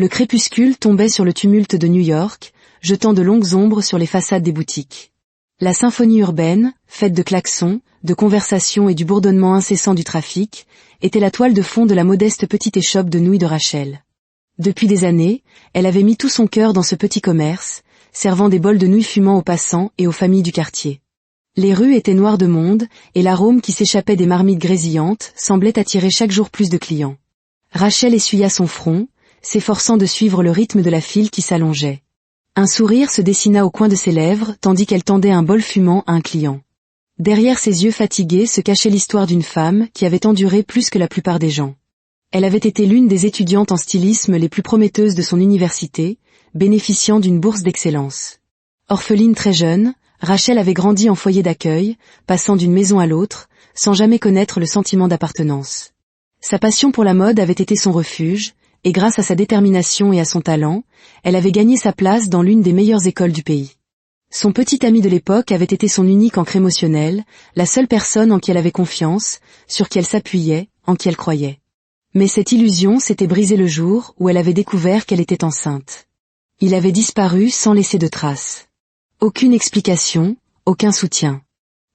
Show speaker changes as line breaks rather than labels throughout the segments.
Le crépuscule tombait sur le tumulte de New York, jetant de longues ombres sur les façades des boutiques. La symphonie urbaine, faite de klaxons, de conversations et du bourdonnement incessant du trafic, était la toile de fond de la modeste petite échoppe de nouilles de Rachel. Depuis des années, elle avait mis tout son cœur dans ce petit commerce, servant des bols de nouilles fumants aux passants et aux familles du quartier. Les rues étaient noires de monde, et l'arôme qui s'échappait des marmites grésillantes semblait attirer chaque jour plus de clients. Rachel essuya son front, s'efforçant de suivre le rythme de la file qui s'allongeait. Un sourire se dessina au coin de ses lèvres tandis qu'elle tendait un bol fumant à un client. Derrière ses yeux fatigués se cachait l'histoire d'une femme qui avait enduré plus que la plupart des gens. Elle avait été l'une des étudiantes en stylisme les plus prometteuses de son université, bénéficiant d'une bourse d'excellence. Orpheline très jeune, Rachel avait grandi en foyer d'accueil, passant d'une maison à l'autre, sans jamais connaître le sentiment d'appartenance. Sa passion pour la mode avait été son refuge, et grâce à sa détermination et à son talent, elle avait gagné sa place dans l'une des meilleures écoles du pays. Son petit ami de l'époque avait été son unique ancre émotionnelle, la seule personne en qui elle avait confiance, sur qui elle s'appuyait, en qui elle croyait. Mais cette illusion s'était brisée le jour où elle avait découvert qu'elle était enceinte. Il avait disparu sans laisser de traces. Aucune explication, aucun soutien.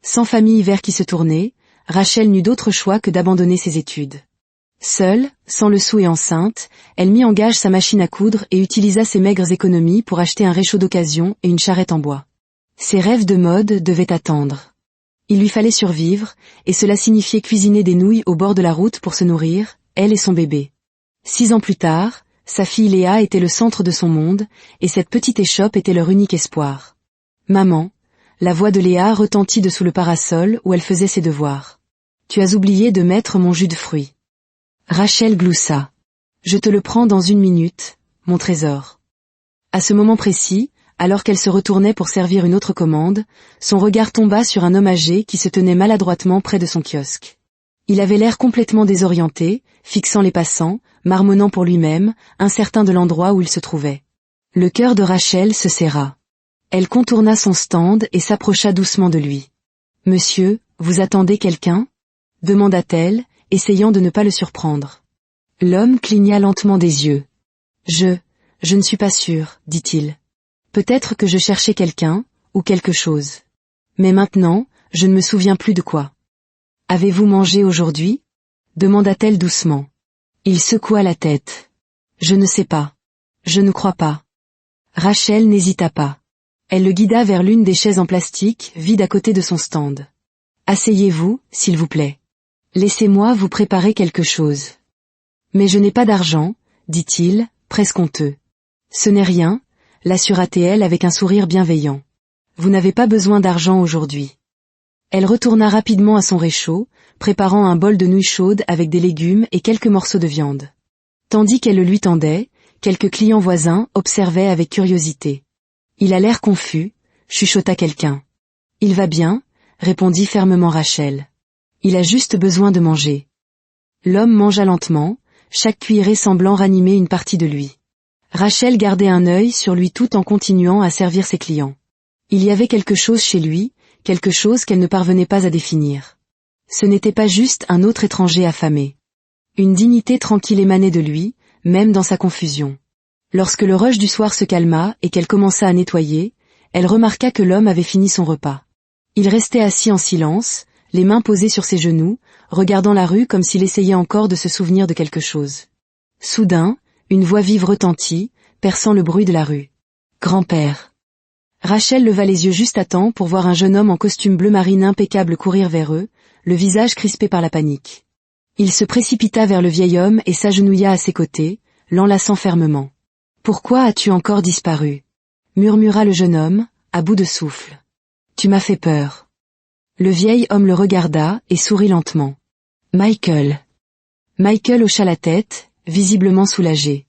Sans famille vers qui se tourner, Rachel n'eut d'autre choix que d'abandonner ses études. Seule, sans le sou et enceinte, elle mit en gage sa machine à coudre et utilisa ses maigres économies pour acheter un réchaud d'occasion et une charrette en bois. Ses rêves de mode devaient attendre. Il lui fallait survivre, et cela signifiait cuisiner des nouilles au bord de la route pour se nourrir, elle et son bébé. 6 ans plus tard, sa fille Léa était le centre de son monde, et cette petite échoppe était leur unique espoir. « Maman », la voix de Léa retentit dessous le parasol où elle faisait ses devoirs. « Tu as oublié de mettre mon jus de fruits. » Rachel gloussa. « Je te le prends dans 1 minute, mon trésor. » À ce moment précis, alors qu'elle se retournait pour servir une autre commande, son regard tomba sur un homme âgé qui se tenait maladroitement près de son kiosque. Il avait l'air complètement désorienté, fixant les passants, marmonnant pour lui-même, incertain de l'endroit où il se trouvait. Le cœur de Rachel se serra. Elle contourna son stand et s'approcha doucement de lui. « Monsieur, vous attendez quelqu'un ?» demanda-t-elle, essayant de ne pas le surprendre. L'homme cligna lentement des yeux. « Je ne suis pas sûr, dit-il. Peut-être que je cherchais quelqu'un, ou quelque chose. Mais maintenant, je ne me souviens plus de quoi. » « Avez-vous mangé aujourd'hui ?» demanda-t-elle doucement. Il secoua la tête. « Je ne sais pas. Je ne crois pas. » Rachel n'hésita pas. Elle le guida vers l'une des chaises en plastique, vide à côté de son stand. « Asseyez-vous, s'il vous plaît. Laissez-moi vous préparer quelque chose. »« Mais je n'ai pas d'argent, » dit-il, presque honteux. « Ce n'est rien, » l'assura-t-elle avec un sourire bienveillant. « Vous n'avez pas besoin d'argent aujourd'hui. » Elle retourna rapidement à son réchaud, préparant un bol de nouilles chaudes avec des légumes et quelques morceaux de viande. Tandis qu'elle le lui tendait, quelques clients voisins observaient avec curiosité. « Il a l'air confus », chuchota quelqu'un. « Il va bien », répondit fermement Rachel. « Il a juste besoin de manger. » L'homme mangea lentement, chaque cuillerée semblant ranimer une partie de lui. Rachel gardait un œil sur lui tout en continuant à servir ses clients. Il y avait quelque chose chez lui, quelque chose qu'elle ne parvenait pas à définir. Ce n'était pas juste un autre étranger affamé. Une dignité tranquille émanait de lui, même dans sa confusion. Lorsque le rush du soir se calma et qu'elle commença à nettoyer, elle remarqua que l'homme avait fini son repas. Il restait assis en silence, les mains posées sur ses genoux, regardant la rue comme s'il essayait encore de se souvenir de quelque chose. Soudain, une voix vive retentit, perçant le bruit de la rue. « Grand-père !» Rachel leva les yeux juste à temps pour voir un jeune homme en costume bleu marine impeccable courir vers eux, le visage crispé par la panique. Il se précipita vers le vieil homme et s'agenouilla à ses côtés, l'enlaçant fermement. « Pourquoi as-tu encore disparu ?» murmura le jeune homme, à bout de souffle. « Tu m'as fait peur. » Le vieil homme le regarda et sourit lentement. « Michael. » Michael hocha la tête, visiblement soulagé.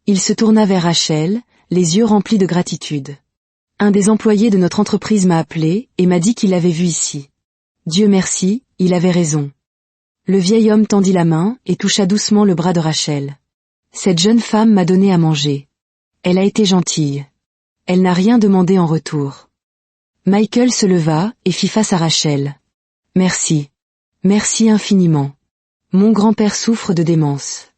Il se tourna vers Rachel, les yeux remplis de gratitude. « Un des employés de notre entreprise m'a appelé et m'a dit qu'il l'avait vu ici. Dieu merci, il avait raison. » Le vieil homme tendit la main et toucha doucement le bras de Rachel. « Cette jeune femme m'a donné à manger. Elle a été gentille. Elle n'a rien demandé en retour. » Michael se leva et fit face à Rachel. « Merci. Merci infiniment. Mon grand-père souffre de démence.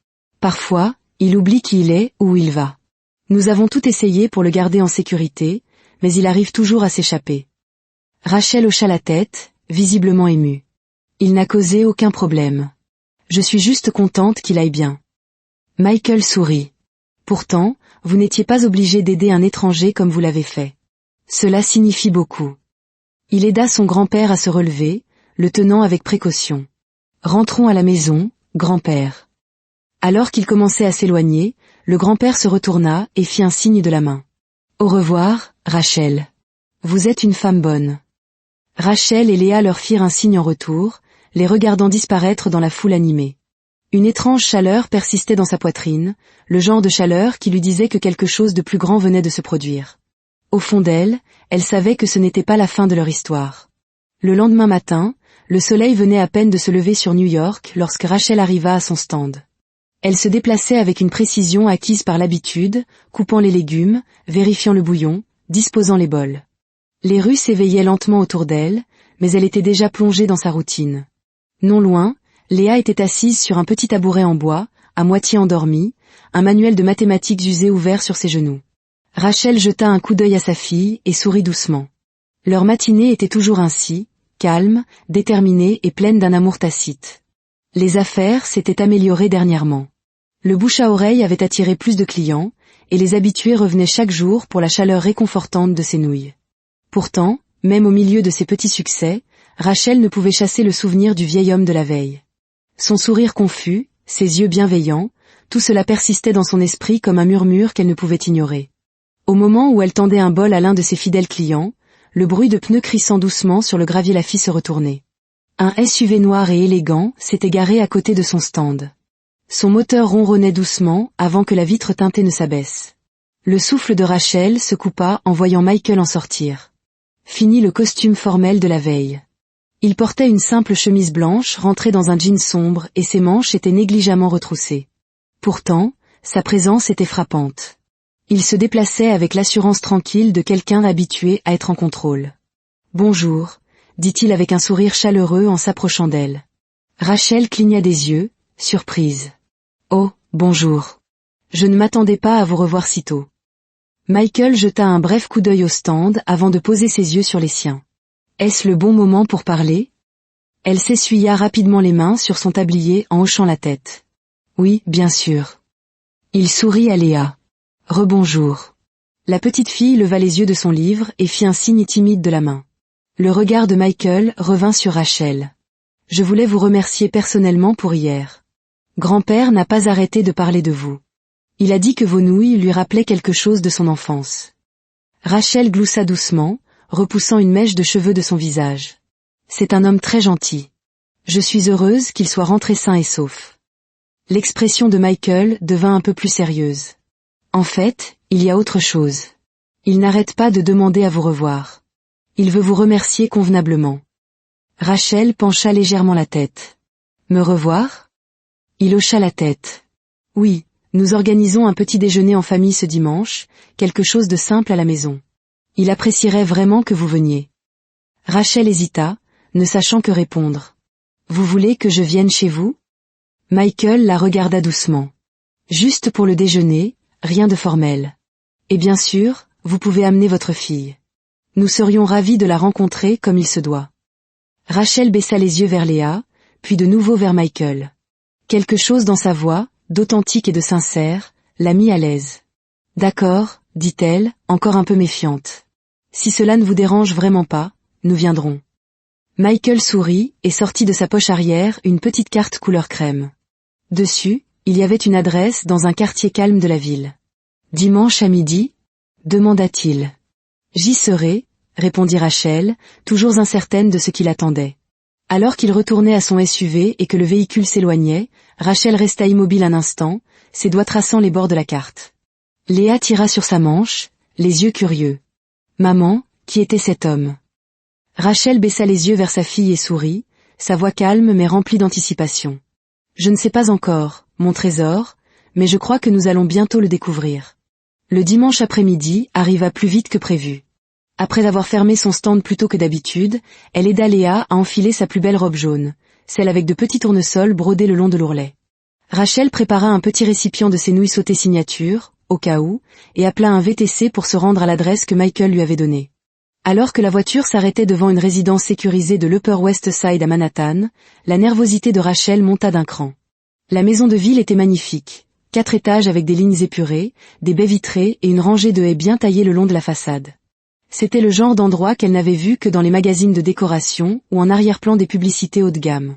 Parfois, Il oublie qui il est, où il va. Nous avons tout essayé pour le garder en sécurité, mais il arrive toujours à s'échapper. Rachel hocha la tête, visiblement émue. Il n'a causé aucun problème. Je suis juste contente qu'il aille bien. Michael sourit. Pourtant, vous n'étiez pas obligé d'aider un étranger comme vous l'avez fait. Cela signifie beaucoup. Il aida son grand-père à se relever, le tenant avec précaution. Rentrons à la maison, grand-père. Alors qu'il commençait à s'éloigner, le grand-père se retourna et fit un signe de la main. Au revoir, Rachel. Vous êtes une femme bonne. Rachel et Léa leur firent un signe en retour, les regardant disparaître dans la foule animée. Une étrange chaleur persistait dans sa poitrine, le genre de chaleur qui lui disait que quelque chose de plus grand venait de se produire. Au fond d'elle, elle savait que ce n'était pas la fin de leur histoire. Le lendemain matin, le soleil venait à peine de se lever sur New York lorsque Rachel arriva à son stand. Elle se déplaçait avec une précision acquise par l'habitude, coupant les légumes, vérifiant le bouillon, disposant les bols. Les rues s'éveillaient lentement autour d'elle, mais elle était déjà plongée dans sa routine. Non loin, Léa était assise sur un petit tabouret en bois, à moitié endormie, un manuel de mathématiques usé ouvert sur ses genoux. Rachel jeta un coup d'œil à sa fille et sourit doucement. Leur matinée était toujours ainsi, calme, déterminée et pleine d'un amour tacite. Les affaires s'étaient améliorées dernièrement. Le bouche à oreille avait attiré plus de clients, et les habitués revenaient chaque jour pour la chaleur réconfortante de ses nouilles. Pourtant, même au milieu de ses petits succès, Rachel ne pouvait chasser le souvenir du vieil homme de la veille. Son sourire confus, ses yeux bienveillants, tout cela persistait dans son esprit comme un murmure qu'elle ne pouvait ignorer. Au moment où elle tendait un bol à l'un de ses fidèles clients, le bruit de pneus crissant doucement sur le gravier la fit se retourner. Un SUV noir et élégant s'était garé à côté de son stand. Son moteur ronronnait doucement avant que la vitre teintée ne s'abaisse. Le souffle de Rachel se coupa en voyant Michael en sortir. Fini le costume formel de la veille. Il portait une simple chemise blanche rentrée dans un jean sombre et ses manches étaient négligemment retroussées. Pourtant, sa présence était frappante. Il se déplaçait avec l'assurance tranquille de quelqu'un habitué à être en contrôle. « Bonjour », dit-il avec un sourire chaleureux en s'approchant d'elle. Rachel cligna des yeux, surprise. « Oh, bonjour. Je ne m'attendais pas à vous revoir si tôt. » Michael jeta un bref coup d'œil au stand avant de poser ses yeux sur les siens. Est-ce le bon moment pour parler? Elle s'essuya rapidement les mains sur son tablier en hochant la tête. Oui, bien sûr. Il sourit à Léa. Rebonjour. La petite fille leva les yeux de son livre et fit un signe timide de la main. Le regard de Michael revint sur Rachel. Je voulais vous remercier personnellement pour hier. Grand-père n'a pas arrêté de parler de vous. Il a dit que vos nouilles lui rappelaient quelque chose de son enfance. Rachel gloussa doucement, repoussant une mèche de cheveux de son visage. C'est un homme très gentil. Je suis heureuse qu'il soit rentré sain et sauf. L'expression de Michael devint un peu plus sérieuse. En fait, il y a autre chose. Il n'arrête pas de demander à vous revoir. Il veut vous remercier convenablement. Rachel pencha légèrement la tête. Me revoir? Il hocha la tête. Oui. Nous organisons un petit déjeuner en famille ce dimanche, quelque chose de simple à la maison. Il apprécierait vraiment que vous veniez. Rachel hésita, ne sachant que répondre. Vous voulez que je vienne chez vous? Michael la regarda doucement. Juste pour le déjeuner, rien de formel. Et bien sûr, vous pouvez amener votre fille. Nous serions ravis de la rencontrer comme il se doit. Rachel baissa les yeux vers Léa, puis de nouveau vers Michael. Quelque chose dans sa voix, d'authentique et de sincère, l'a mis à l'aise. D'accord, dit-elle, encore un peu méfiante. Si cela ne vous dérange vraiment pas, nous viendrons. Michael sourit et sortit de sa poche arrière une petite carte couleur crème. Dessus, il y avait une adresse dans un quartier calme de la ville. Dimanche à midi? Demanda-t-il. J'y serai, répondit Rachel, toujours incertaine de ce qui l'attendait. Alors qu'il retournait à son SUV et que le véhicule s'éloignait, Rachel resta immobile un instant, ses doigts traçant les bords de la carte. Léa tira sur sa manche, les yeux curieux. Maman, qui était cet homme? Rachel baissa les yeux vers sa fille et sourit, sa voix calme mais remplie d'anticipation. Je ne sais pas encore, mon trésor, mais je crois que nous allons bientôt le découvrir. Le dimanche après-midi arriva plus vite que prévu. Après avoir fermé son stand plus tôt que d'habitude, elle aida Léa à enfiler sa plus belle robe jaune, celle avec de petits tournesols brodés le long de l'ourlet. Rachel prépara un petit récipient de ses nouilles sautées signature, au cas où, et appela un VTC pour se rendre à l'adresse que Michael lui avait donnée. Alors que la voiture s'arrêtait devant une résidence sécurisée de l'Upper West Side à Manhattan, la nervosité de Rachel monta d'un cran. La maison de ville était magnifique. 4 étages avec des lignes épurées, des baies vitrées et une rangée de haies bien taillées le long de la façade. C'était le genre d'endroit qu'elle n'avait vu que dans les magazines de décoration ou en arrière-plan des publicités haut de gamme.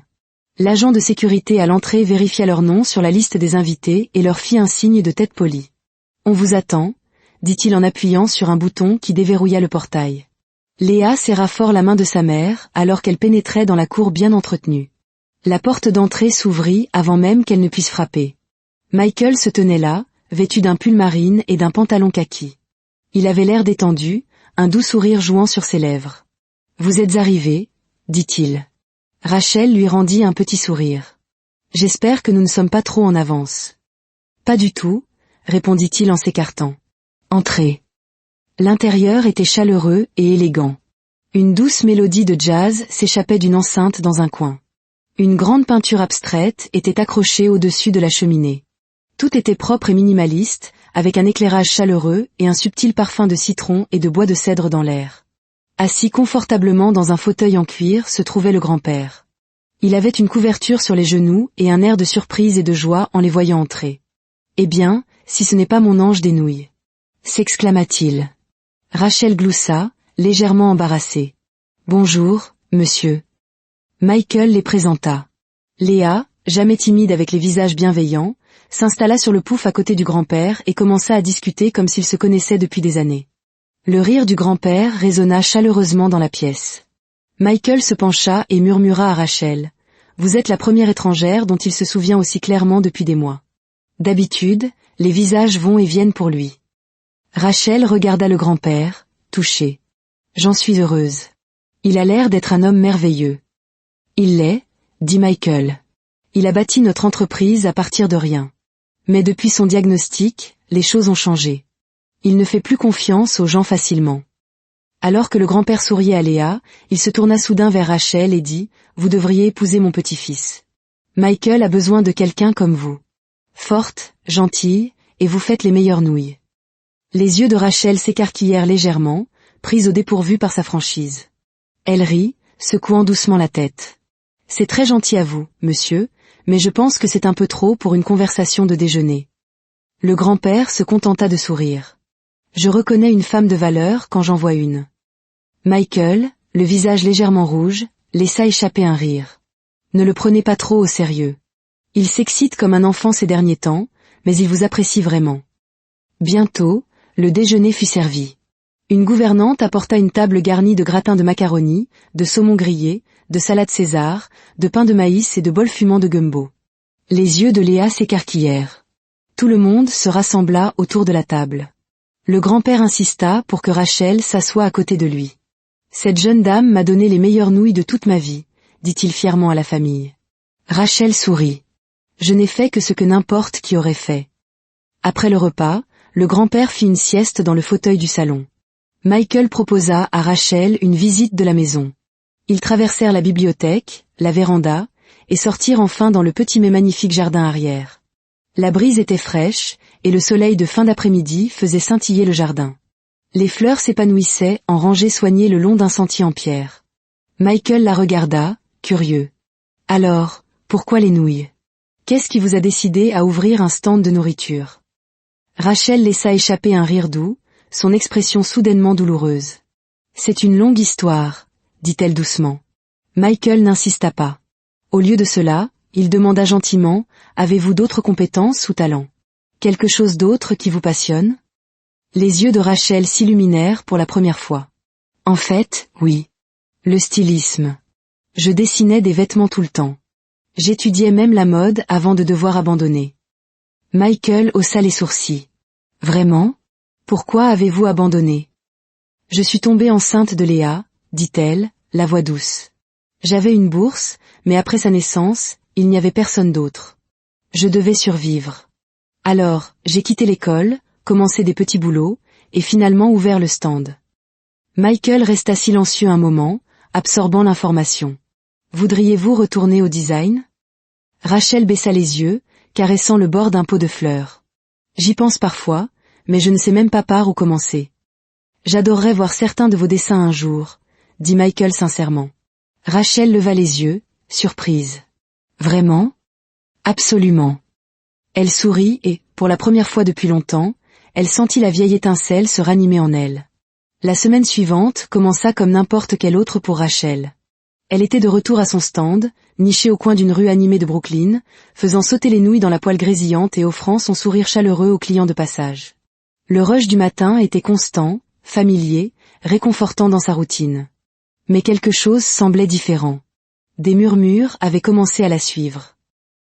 L'agent de sécurité à l'entrée vérifia leur nom sur la liste des invités et leur fit un signe de tête polie. « On vous attend », dit-il en appuyant sur un bouton qui déverrouilla le portail. Léa serra fort la main de sa mère alors qu'elle pénétrait dans la cour bien entretenue. La porte d'entrée s'ouvrit avant même qu'elle ne puisse frapper. Michael se tenait là, vêtu d'un pull marine et d'un pantalon kaki. Il avait l'air détendu, un doux sourire jouant sur ses lèvres. « Vous êtes arrivé », dit-il. Rachel lui rendit un petit sourire. « J'espère que nous ne sommes pas trop en avance. »« Pas du tout », répondit-il en s'écartant. « Entrez. » L'intérieur était chaleureux et élégant. Une douce mélodie de jazz s'échappait d'une enceinte dans un coin. Une grande peinture abstraite était accrochée au-dessus de la cheminée. Tout était propre et minimaliste, avec un éclairage chaleureux et un subtil parfum de citron et de bois de cèdre dans l'air. Assis confortablement dans un fauteuil en cuir se trouvait le grand-père. Il avait une couverture sur les genoux et un air de surprise et de joie en les voyant entrer. « Eh bien, si ce n'est pas mon ange des nouilles !» s'exclama-t-il. Rachel gloussa, légèrement embarrassée. « Bonjour, monsieur. » Michael les présenta. Léa, jamais timide avec les visages bienveillants, s'installa sur le pouf à côté du grand-père et commença à discuter comme s'ils se connaissaient depuis des années. Le rire du grand-père résonna chaleureusement dans la pièce. Michael se pencha et murmura à Rachel. « Vous êtes la première étrangère dont il se souvient aussi clairement depuis des mois. D'habitude, les visages vont et viennent pour lui. » Rachel regarda le grand-père, touchée. « J'en suis heureuse. Il a l'air d'être un homme merveilleux. »« Il l'est, » dit Michael. « Il a bâti notre entreprise à partir de rien. Mais depuis son diagnostic, les choses ont changé. Il ne fait plus confiance aux gens facilement. » Alors que le grand-père souriait à Léa, il se tourna soudain vers Rachel et dit « Vous devriez épouser mon petit-fils. Michael a besoin de quelqu'un comme vous. Forte, gentille, et vous faites les meilleures nouilles. » Les yeux de Rachel s'écarquillèrent légèrement, prise au dépourvu par sa franchise. Elle rit, secouant doucement la tête. « C'est très gentil à vous, monsieur, mais je pense que c'est un peu trop pour une conversation de déjeuner. » Le grand-père se contenta de sourire. « Je reconnais une femme de valeur quand j'en vois une. » Michael, le visage légèrement rouge, laissa échapper un rire. « Ne le prenez pas trop au sérieux. Il s'excite comme un enfant ces derniers temps, mais il vous apprécie vraiment. » Bientôt, le déjeuner fut servi. Une gouvernante apporta une table garnie de gratins de macaroni, de saumon grillé, de salade César, de pain de maïs et de bols fumants de gumbo. Les yeux de Léa s'écarquillèrent. Tout le monde se rassembla autour de la table. Le grand-père insista pour que Rachel s'assoie à côté de lui. « Cette jeune dame m'a donné les meilleures nouilles de toute ma vie, » dit-il fièrement à la famille. Rachel sourit. « Je n'ai fait que ce que n'importe qui aurait fait. » Après le repas, le grand-père fit une sieste dans le fauteuil du salon. Michael proposa à Rachel une visite de la maison. Ils traversèrent la bibliothèque, la véranda, et sortirent enfin dans le petit mais magnifique jardin arrière. La brise était fraîche, et le soleil de fin d'après-midi faisait scintiller le jardin. Les fleurs s'épanouissaient en rangées soignées le long d'un sentier en pierre. Michael la regarda, curieux. « Alors, pourquoi les nouilles? Qu'est-ce qui vous a décidé à ouvrir un stand de nourriture ?» Rachel laissa échapper un rire doux, son expression soudainement douloureuse. « C'est une longue histoire, » dit-elle doucement. Michael n'insista pas. Au lieu de cela, il demanda gentiment « Avez-vous d'autres compétences ou talents? Quelque chose d'autre qui vous passionne ?» Les yeux de Rachel s'illuminèrent pour la première fois. « En fait, oui. Le stylisme. Je dessinais des vêtements tout le temps. J'étudiais même la mode avant de devoir abandonner. » Michael haussa les sourcils. « Vraiment? Pourquoi avez-vous abandonné? » « Je suis tombée enceinte de Léa, » dit-elle, la voix douce. « J'avais une bourse, mais après sa naissance, il n'y avait personne d'autre. Je devais survivre. Alors, j'ai quitté l'école, commencé des petits boulots, et finalement ouvert le stand. » Michael resta silencieux un moment, absorbant l'information. « Voudriez-vous retourner au design ?» Rachel baissa les yeux, caressant le bord d'un pot de fleurs. J'y pense parfois, mais je ne sais même pas par où commencer. J'adorerais voir certains de vos dessins un jour, dit Michael sincèrement. Rachel leva les yeux, surprise. Vraiment? Absolument. Elle sourit et, pour la première fois depuis longtemps, elle sentit la vieille étincelle se ranimer en elle. La semaine suivante commença comme n'importe quelle autre pour Rachel. Elle était de retour à son stand, nichée au coin d'une rue animée de Brooklyn, faisant sauter les nouilles dans la poêle grésillante et offrant son sourire chaleureux aux clients de passage. Le rush du matin était constant, familier, réconfortant dans sa routine. Mais quelque chose semblait différent. Des murmures avaient commencé à la suivre.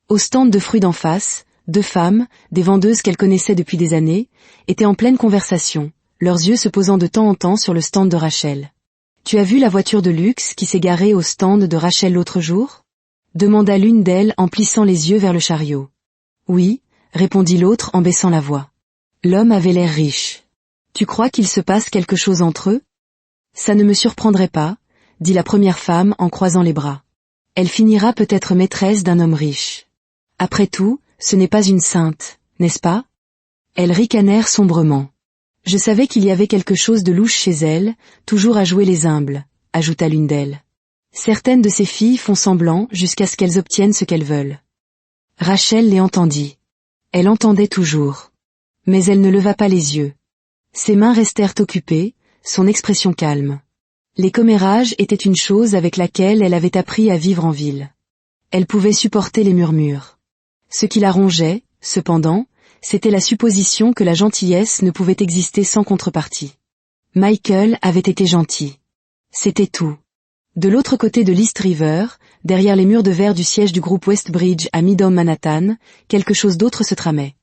Au stand de fruits d'en face, 2 femmes, des vendeuses qu'elle connaissait depuis des années, étaient en pleine conversation, leurs yeux se posant de temps en temps sur le stand de Rachel. « Tu as vu la voiture de luxe qui s'est garée au stand de Rachel l'autre jour ?» demanda l'une d'elles en plissant les yeux vers le chariot. « Oui », répondit l'autre en baissant la voix. L'homme avait l'air riche. « Tu crois qu'il se passe quelque chose entre eux ?»« Ça ne me surprendrait pas », dit la première femme en croisant les bras. « Elle finira peut-être maîtresse d'un homme riche. Après tout, ce n'est pas une sainte, n'est-ce pas ?» Elles ricanèrent sombrement. « Je savais qu'il y avait quelque chose de louche chez elle, toujours à jouer les humbles, » ajouta l'une d'elles. « Certaines de ces filles font semblant jusqu'à ce qu'elles obtiennent ce qu'elles veulent. » Rachel les entendit. Elle entendait toujours. Mais elle ne leva pas les yeux. Ses mains restèrent occupées, son expression calme. Les commérages étaient une chose avec laquelle elle avait appris à vivre en ville. Elle pouvait supporter les murmures. Ce qui la rongeait, cependant, c'était la supposition que la gentillesse ne pouvait exister sans contrepartie. Michael avait été gentil. C'était tout. De l'autre côté de l'East River, derrière les murs de verre du siège du groupe Westbridge à Midtown Manhattan, quelque chose d'autre se tramait.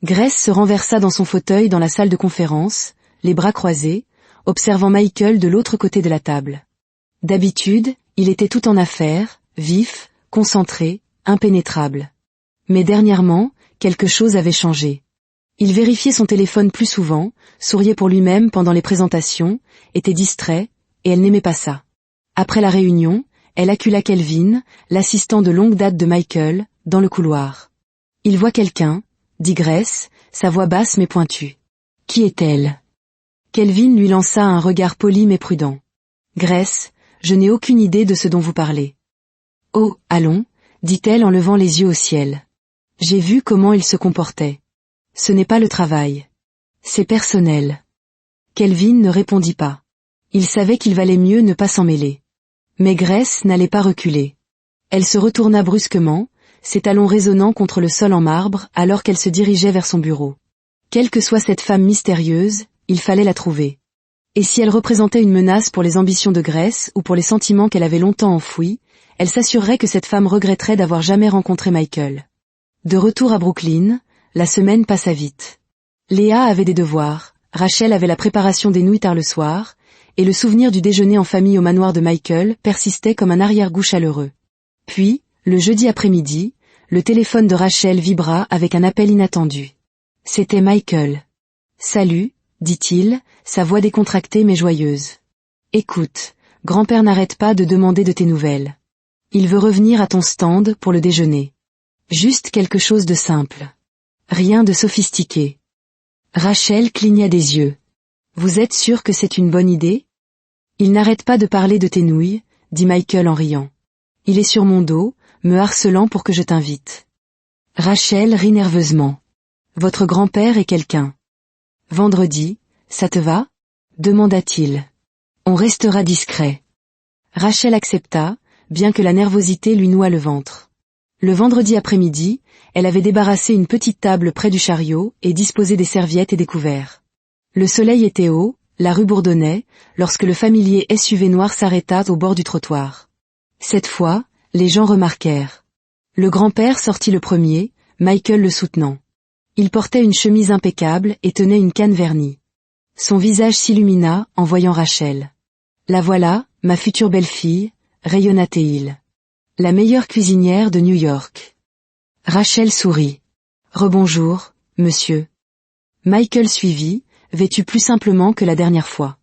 Grace se renversa dans son fauteuil dans la salle de conférence, les bras croisés, observant Michael de l'autre côté de la table. D'habitude, il était tout en affaires, vif, concentré, impénétrable. Mais dernièrement, quelque chose avait changé. Il vérifiait son téléphone plus souvent, souriait pour lui-même pendant les présentations, était distrait, et elle n'aimait pas ça. Après la réunion, elle accula Kelvin, l'assistant de longue date de Michael, dans le couloir. « Il voit quelqu'un », dit Grace, sa voix basse mais pointue. « Qui est-elle » Kelvin lui lança un regard poli mais prudent. « Grace, je n'ai aucune idée de ce dont vous parlez. »« Oh, allons », dit-elle en levant les yeux au ciel. « J'ai vu comment il se comportait. Ce n'est pas le travail. C'est personnel. » Kelvin ne répondit pas. Il savait qu'il valait mieux ne pas s'en mêler. Mais Grace n'allait pas reculer. Elle se retourna brusquement, ses talons résonnant contre le sol en marbre alors qu'elle se dirigeait vers son bureau. Quelle que soit cette femme mystérieuse, il fallait la trouver. Et si elle représentait une menace pour les ambitions de Grace ou pour les sentiments qu'elle avait longtemps enfouis, elle s'assurerait que cette femme regretterait d'avoir jamais rencontré Michael. De retour à Brooklyn, la semaine passa vite. Léa avait des devoirs, Rachel avait la préparation des nouilles tard le soir, et le souvenir du déjeuner en famille au manoir de Michael persistait comme un arrière-goût chaleureux. Puis, le jeudi après-midi, le téléphone de Rachel vibra avec un appel inattendu. C'était Michael. « Salut », dit-il, sa voix décontractée mais joyeuse. « Écoute, grand-père n'arrête pas de demander de tes nouvelles. Il veut revenir à ton stand pour le déjeuner. Juste quelque chose de simple. Rien de sophistiqué. » Rachel cligna des yeux. « Vous êtes sûr que c'est une bonne idée ? » « Il n'arrête pas de parler de tes nouilles, » dit Michael en riant. « Il est sur mon dos, me harcelant pour que je t'invite. » Rachel rit nerveusement. « Votre grand-père est quelqu'un. »« Vendredi, ça te va ?» demanda-t-il. « On restera discret. » Rachel accepta, bien que la nervosité lui nouât le ventre. Le vendredi après-midi, elle avait débarrassé une petite table près du chariot et disposé des serviettes et des couverts. Le soleil était haut, la rue bourdonnait, lorsque le familier SUV noir s'arrêta au bord du trottoir. Cette fois, les gens remarquèrent. Le grand-père sortit le premier, Michael le soutenant. Il portait une chemise impeccable et tenait une canne vernie. Son visage s'illumina en voyant Rachel. « La voilà, ma future belle-fille », rayonna-t-il. « La meilleure cuisinière de New York. » Rachel sourit. « Rebonjour, monsieur. » Michael suivit, vêtu plus simplement que la dernière fois.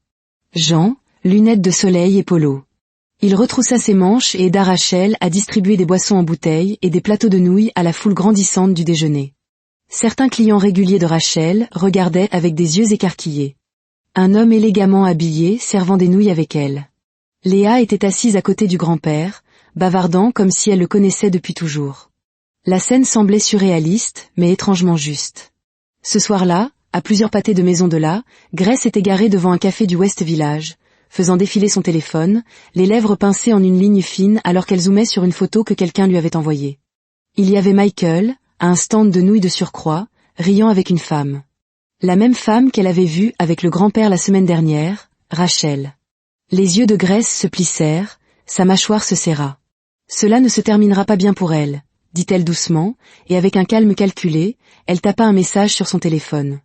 Jean, lunettes de soleil et polo. Il retroussa ses manches et aida Rachel à distribuer des boissons en bouteilles et des plateaux de nouilles à la foule grandissante du déjeuner. Certains clients réguliers de Rachel regardaient avec des yeux écarquillés. Un homme élégamment habillé servant des nouilles avec elle. Léa était assise à côté du grand-père, bavardant comme si elle le connaissait depuis toujours. La scène semblait surréaliste, mais étrangement juste. Ce soir-là, à plusieurs pâtés de maison de là, Grace était garée devant un café du West Village, faisant défiler son téléphone, les lèvres pincées en une ligne fine alors qu'elle zoomait sur une photo que quelqu'un lui avait envoyée. Il y avait Michael, à un stand de nouilles de surcroît, riant avec une femme. La même femme qu'elle avait vue avec le grand-père la semaine dernière, Rachel. Les yeux de Grace se plissèrent, sa mâchoire se serra. Cela ne se terminera pas bien pour elle, dit-elle doucement, et avec un calme calculé, elle tapa un message sur son téléphone.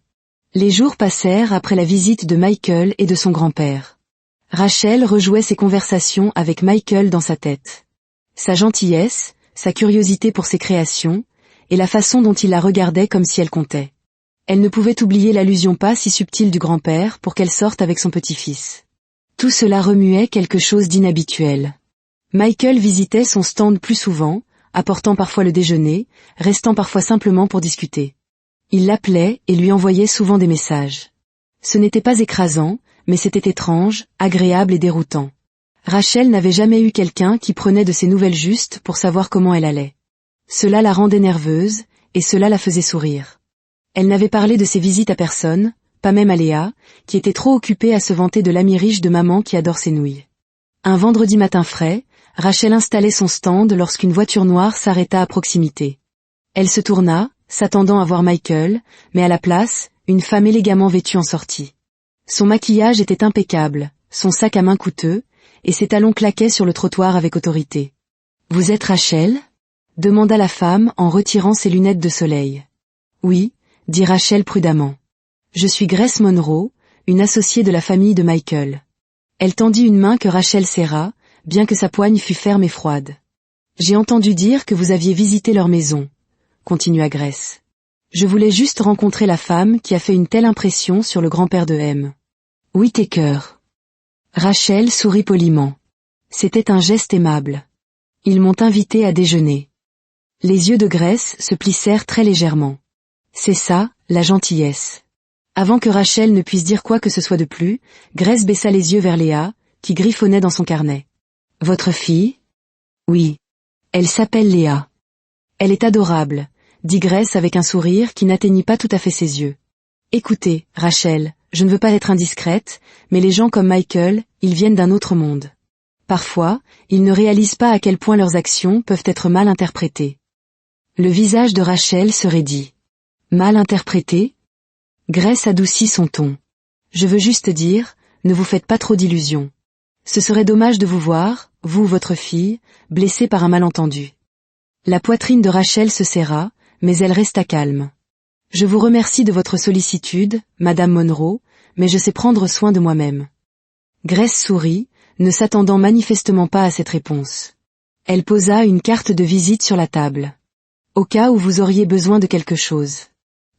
Les jours passèrent après la visite de Michael et de son grand-père. Rachel rejouait ses conversations avec Michael dans sa tête. Sa gentillesse, sa curiosité pour ses créations, et la façon dont il la regardait comme si elle comptait. Elle ne pouvait oublier l'allusion pas si subtile du grand-père pour qu'elle sorte avec son petit-fils. Tout cela remuait quelque chose d'inhabituel. Michael visitait son stand plus souvent, apportant parfois le déjeuner, restant parfois simplement pour discuter. Il l'appelait et lui envoyait souvent des messages. Ce n'était pas écrasant, mais c'était étrange, agréable et déroutant. Rachel n'avait jamais eu quelqu'un qui prenait de ses nouvelles justes pour savoir comment elle allait. Cela la rendait nerveuse, et cela la faisait sourire. Elle n'avait parlé de ses visites à personne, pas même à Léa, qui était trop occupée à se vanter de l'ami riche de maman qui adore ses nouilles. Un vendredi matin frais, Rachel installait son stand lorsqu'une voiture noire s'arrêta à proximité. Elle se tourna, s'attendant à voir Michael, mais à la place, une femme élégamment vêtue en sortit. Son maquillage était impeccable, son sac à main coûteux, et ses talons claquaient sur le trottoir avec autorité. « Vous êtes Rachel ?» demanda la femme en retirant ses lunettes de soleil. « Oui », dit Rachel prudemment. « Je suis Grace Monroe, une associée de la famille de Michael. » Elle tendit une main que Rachel serra, bien que sa poigne fût ferme et froide. « J'ai entendu dire que vous aviez visité leur maison, » continua Grace. « Je voulais juste rencontrer la femme qui a fait une telle impression sur le grand-père de M. Whittaker. » Rachel sourit poliment. C'était un geste aimable. Ils m'ont invité à déjeuner. Les yeux de Grace se plissèrent très légèrement. C'est ça, la gentillesse. Avant que Rachel ne puisse dire quoi que ce soit de plus, Grace baissa les yeux vers Léa, qui griffonnait dans son carnet. « Votre fille ?»« Oui. Elle s'appelle Léa. »« Elle est adorable, » dit Grace avec un sourire qui n'atteignit pas tout à fait ses yeux. « Écoutez, Rachel, je ne veux pas être indiscrète, mais les gens comme Michael, ils viennent d'un autre monde. Parfois, ils ne réalisent pas à quel point leurs actions peuvent être mal interprétées. » Le visage de Rachel se raidit. « Mal interprétées ?» Grace adoucit son ton. « Je veux juste dire, ne vous faites pas trop d'illusions. Ce serait dommage de vous voir, vous ou votre fille, blessée par un malentendu. » La poitrine de Rachel se serra, mais elle resta calme. « Je vous remercie de votre sollicitude, Madame Monroe, mais je sais prendre soin de moi-même. » Grace sourit, ne s'attendant manifestement pas à cette réponse. Elle posa une carte de visite sur la table. « Au cas où vous auriez besoin de quelque chose. »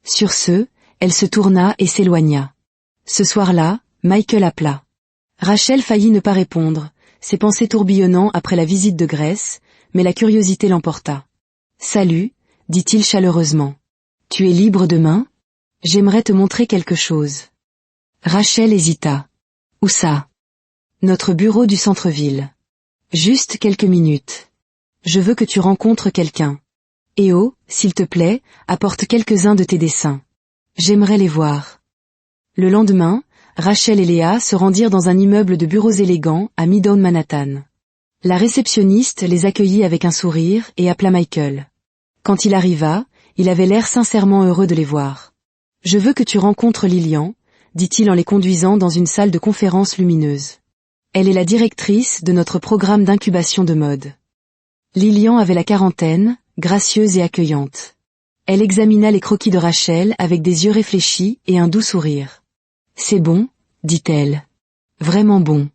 Sur ce, elle se tourna et s'éloigna. Ce soir-là, Michael appela. Rachel faillit ne pas répondre, ses pensées tourbillonnant après la visite de Grace, mais la curiosité l'emporta. « Salut », dit-il chaleureusement. « Tu es libre demain ? J'aimerais te montrer quelque chose. » Rachel hésita. « Où ça ? » Notre bureau du centre-ville. Juste quelques minutes. Je veux que tu rencontres quelqu'un. Et oh, s'il te plaît, apporte quelques-uns de tes dessins. J'aimerais les voir. Le lendemain, Rachel et Léa se rendirent dans un immeuble de bureaux élégants à Midtown Manhattan. La réceptionniste les accueillit avec un sourire et appela Michael. Quand il arriva, il avait l'air sincèrement heureux de les voir. « Je veux que tu rencontres Lillian », dit-il en les conduisant dans une salle de conférence lumineuse. « Elle est la directrice de notre programme d'incubation de mode. » Lillian avait la quarantaine, gracieuse et accueillante. Elle examina les croquis de Rachel avec des yeux réfléchis et un doux sourire. « C'est bon, » dit-elle. « Vraiment bon. »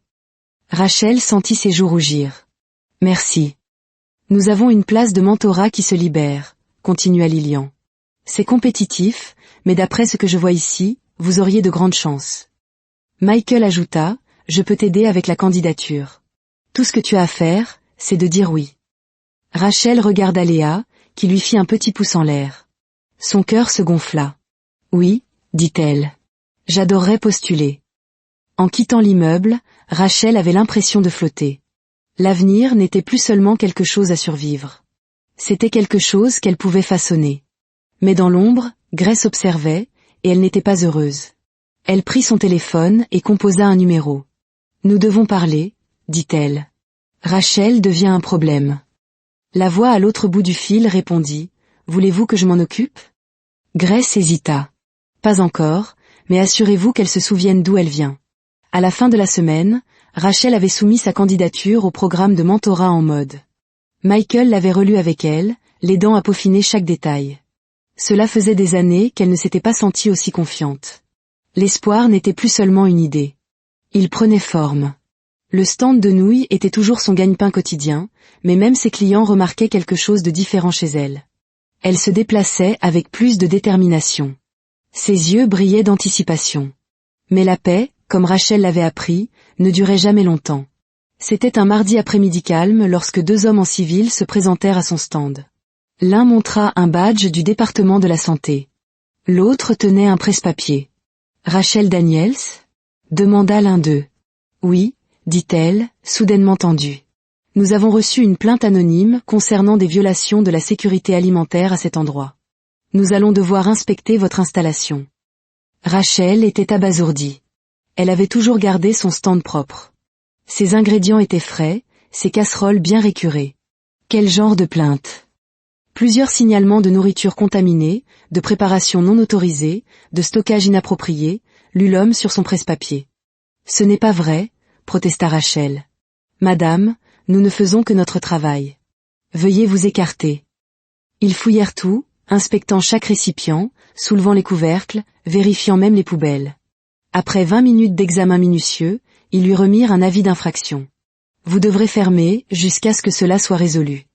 Rachel sentit ses joues rougir. « Merci. Nous avons une place de mentorat qui se libère, » continua Lillian. « C'est compétitif, mais d'après ce que je vois ici, vous auriez de grandes chances. » Michael ajouta, « Je peux t'aider avec la candidature. » Tout ce que tu as à faire, c'est de dire oui. Rachel regarda Léa, qui lui fit un petit pouce en l'air. Son cœur se gonfla. Oui, dit-elle. J'adorerais postuler. En quittant l'immeuble, Rachel avait l'impression de flotter. L'avenir n'était plus seulement quelque chose à survivre. C'était quelque chose qu'elle pouvait façonner. Mais dans l'ombre, Grace observait, et elle n'était pas heureuse. Elle prit son téléphone et composa un numéro. Nous devons parler, dit-elle. Rachel devient un problème. La voix à l'autre bout du fil répondit, voulez-vous que je m'en occupe? Grace hésita. Pas encore, mais assurez-vous qu'elle se souvienne d'où elle vient. À la fin de la semaine, Rachel avait soumis sa candidature au programme de mentorat en mode. Michael l'avait relu avec elle, l'aidant à peaufiner chaque détail. Cela faisait des années qu'elle ne s'était pas sentie aussi confiante. L'espoir n'était plus seulement une idée. Il prenait forme. Le stand de nouilles était toujours son gagne-pain quotidien, mais même ses clients remarquaient quelque chose de différent chez elle. Elle se déplaçait avec plus de détermination. Ses yeux brillaient d'anticipation. Mais la paix, comme Rachel l'avait appris, ne durait jamais longtemps. C'était un mardi après-midi calme lorsque deux hommes en civil se présentèrent à son stand. L'un montra un badge du département de la santé. L'autre tenait un presse-papier. « Rachel Daniels ?» demanda l'un d'eux. « Oui », dit-elle, soudainement tendue. « Nous avons reçu une plainte anonyme concernant des violations de la sécurité alimentaire à cet endroit. Nous allons devoir inspecter votre installation. » Rachel était abasourdie. Elle avait toujours gardé son stand propre. Ses ingrédients étaient frais, ses casseroles bien récurées. Quel genre de plainte? Plusieurs signalements de nourriture contaminée, de préparation non autorisée, de stockage inapproprié, lut l'homme sur son presse-papier. « Ce n'est pas vrai », protesta Rachel. « Madame, nous ne faisons que notre travail. Veuillez vous écarter. » Ils fouillèrent tout, inspectant chaque récipient, soulevant les couvercles, vérifiant même les poubelles. Après 20 minutes d'examen minutieux, ils lui remirent un avis d'infraction. « Vous devrez fermer jusqu'à ce que cela soit résolu.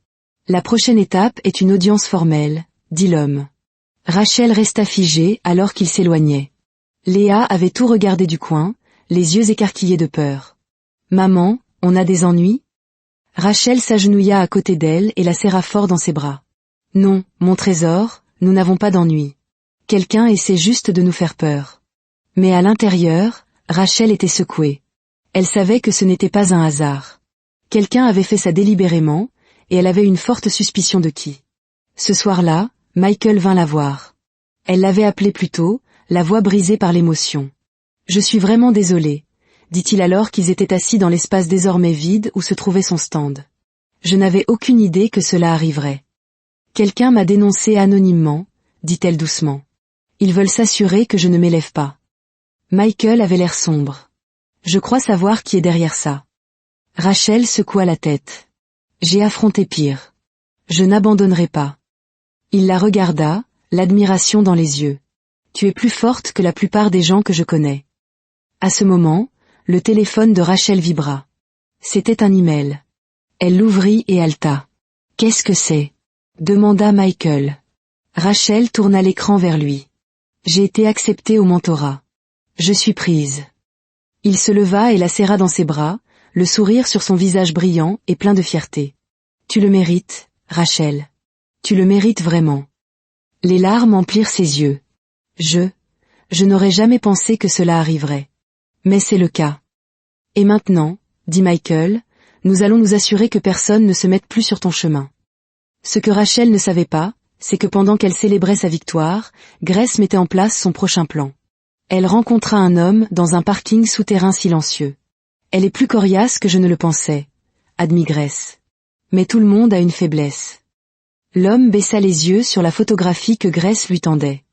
La prochaine étape est une audience formelle, » dit l'homme. Rachel resta figée alors qu'il s'éloignait. Léa avait tout regardé du coin, les yeux écarquillés de peur. « Maman, on a des ennuis ?» Rachel s'agenouilla à côté d'elle et la serra fort dans ses bras. « Non, mon trésor, nous n'avons pas d'ennuis. Quelqu'un essaie juste de nous faire peur. » Mais à l'intérieur, Rachel était secouée. Elle savait que ce n'était pas un hasard. Quelqu'un avait fait ça délibérément, et elle avait une forte suspicion de qui. Ce soir-là, Michael vint la voir. Elle l'avait appelé plus tôt, la voix brisée par l'émotion. « Je suis vraiment désolé, » dit-il alors qu'ils étaient assis dans l'espace désormais vide où se trouvait son stand. « Je n'avais aucune idée que cela arriverait. »« Quelqu'un m'a dénoncé anonymement, » dit-elle doucement. « Ils veulent s'assurer que je ne m'élève pas. » Michael avait l'air sombre. « Je crois savoir qui est derrière ça. » Rachel secoua la tête. « J'ai affronté pire. Je n'abandonnerai pas. » Il la regarda, l'admiration dans les yeux. « Tu es plus forte que la plupart des gens que je connais. » À ce moment, le téléphone de Rachel vibra. C'était un email. Elle l'ouvrit et haleta. « Qu'est-ce que c'est ?» demanda Michael. Rachel tourna l'écran vers lui. « J'ai été acceptée au mentorat. Je suis prise. » Il se leva et la serra dans ses bras, le sourire sur son visage brillant et plein de fierté. « Tu le mérites, Rachel. Tu le mérites vraiment. » Les larmes emplirent ses yeux. « Je n'aurais jamais pensé que cela arriverait. Mais c'est le cas. » « Et maintenant, » dit Michael, « nous allons nous assurer que personne ne se mette plus sur ton chemin. » Ce que Rachel ne savait pas, c'est que pendant qu'elle célébrait sa victoire, Grace mettait en place son prochain plan. Elle rencontra un homme dans un parking souterrain silencieux. « Elle est plus coriace que je ne le pensais, » admit Grace. « Mais tout le monde a une faiblesse. » L'homme baissa les yeux sur la photographie que Grace lui tendait.